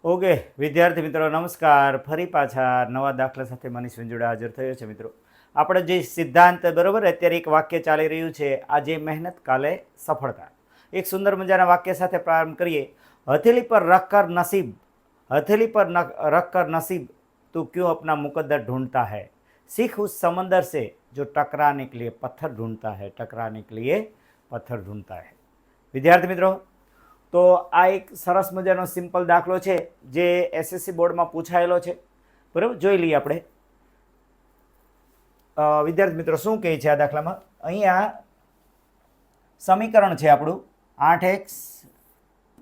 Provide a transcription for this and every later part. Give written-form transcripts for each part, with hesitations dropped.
Okay વિદ્યાર્થી મિત્રો નમસ્કાર. ફરી પાછા નવા દાખલા સાથે મનીષ વિંજોડા હાજર થયો છે. મિત્રો આપણે જે સિદ્ધાંત બરાબર અત્યારે એક વાક્ય ચાલી રહ્યું છે, આજે મહેનત કાલે સફળતા. એક સુંદર મજાના વાક્ય સાથે પ્રારંભ કરીએ. હથેલી પર રખ કર નસીબ, હથેલી પર रख कर नसीब, तू क्यों अपना मुकद्दर ढूंढता है, सीख उस समंदर से जो टकराने के लिए पत्थर ढूंढता है, टकराने के लिए पत्थर ढूंढता है. વિદ્યાર્થી મિત્રો, તો આ એક સરસ મજાનો સિમ્પલ દાખલો છે જે એસએસસી બોર્ડમાં પૂછાયેલો છે. બરાબર, જોઈ લઈએ આપણે. વિદ્યાર્થી મિત્રો શું કહે છે આ દાખલામાં? અહીંયા સમીકરણ છે આપણું 8x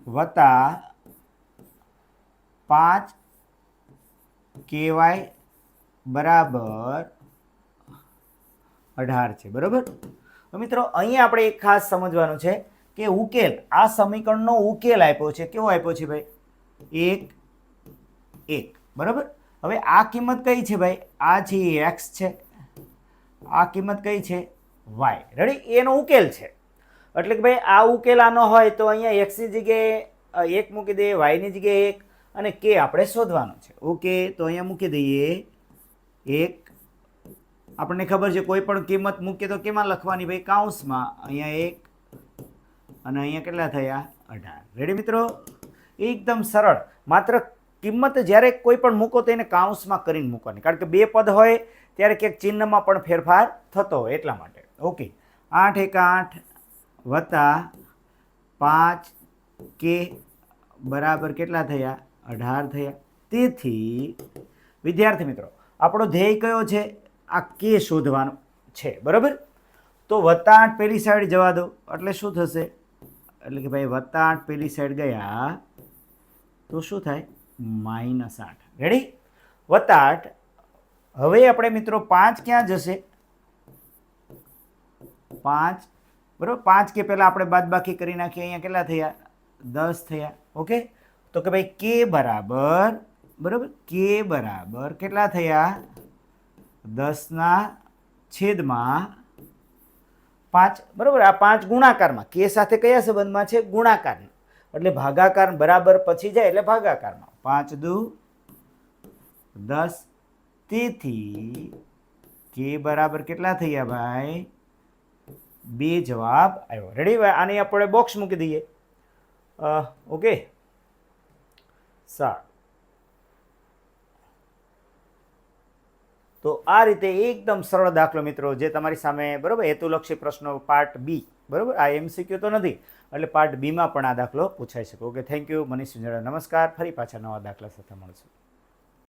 વત્તા 5ky બરાબર 18 છે. બરાબર, તો મિત્રો અહીંયા આપણે એક ખાસ સમજવાનું છે કે ઉકેલ, આ સમીકરણનો ઉકેલ આપ્યો છે. કેવો આપ્યો છે ભાઈ? 1 1. બરાબર, હવે આ કિંમત કઈ છે ભાઈ? આ છે x છે, આ કિંમત કઈ છે? y. રેડી, એનો ઉકેલ છે. એટલે કે ભાઈ આ ઉકેલ આનો હોય તો અહીંયા x ની જગ્યાએ 1 મૂકી દઈએ, y ની જગ્યાએ 1 અને k આપણે શોધવાનો છે. ઓકે, તો અહીંયા મૂકી દઈએ 1. આપણને ખબર છે કોઈ પણ કિંમત મૂકીએ તો કેમાં લખવાની ભાઈ? કૌંસમાં. અહીંયા 1 અને અહીંયા કેટલા થયા? 18. રેડી મિત્રો, એકદમ સરળ. માત્ર કિંમત જ્યારે કોઈ પણ મૂકો તો એને કાઉન્સમાં કરીને મૂકવાની, કારણ કે બે પદ હોય ત્યારે ક્યાંક ચિહ્નમાં પણ ફેરફાર થતો હોય એટલા માટે. ઓકે, 8 × 8 વત્તા 5k બરાબર કેટલા થયા? 18 થયા. તેથી વિદ્યાર્થી મિત્રો, આપણો ધ્યેય કયો છે? આ કે શોધવાનો છે. બરાબર, તો +8 પેલી સાઈડ જવા દો એટલે શું થશે? એટલે કે ભાઈ +8 પેલી સાઈડ ગયા તો શું થાય? -8. રેડી, +8. હવે આપણે મિત્રો 5 ક્યાં જશે? 5. બરાબર, 5 કે પહેલાં આપણે બાદબાકી કરી નાખીએ. અહીંયા કેટલા થયા? 10 થયા. ઓકે, તો કે ભાઈ કે બરાબર, બરાબર, કે બરાબર કેટલા થયા? 10/5. બરાબર, આ 5 ગુણાકારમાં, કે સાથે કયા સંબંધમાં છે? ગુણાકાર. એટલે ભાગાકાર બરાબર પછી જાય એટલે ભાગાકારમાં. 5 દુ 10. તેથી કે બરાબર કેટલા થયા ભાઈ? 2 જવાબ આવ્યો. રેડી, આને આપણે બોક્સ મૂકી દઈએ. ઓકે, સારું. તો આ રીતે એકદમ સરળ દાખલો મિત્રો જે તમારી સામે, બરાબર, હેતુલક્ષી પ્રશ્નો પાર્ટ બી. બરાબર, આ MCQ તો નથી, એટલે પાર્ટ બીમાં પણ આ દાખલો પૂછાઈ શકે. Okay, thank you. Manish Vinjoda નમસ્કાર. ફરી પાછા નવા દાખલા સાથે મળશું.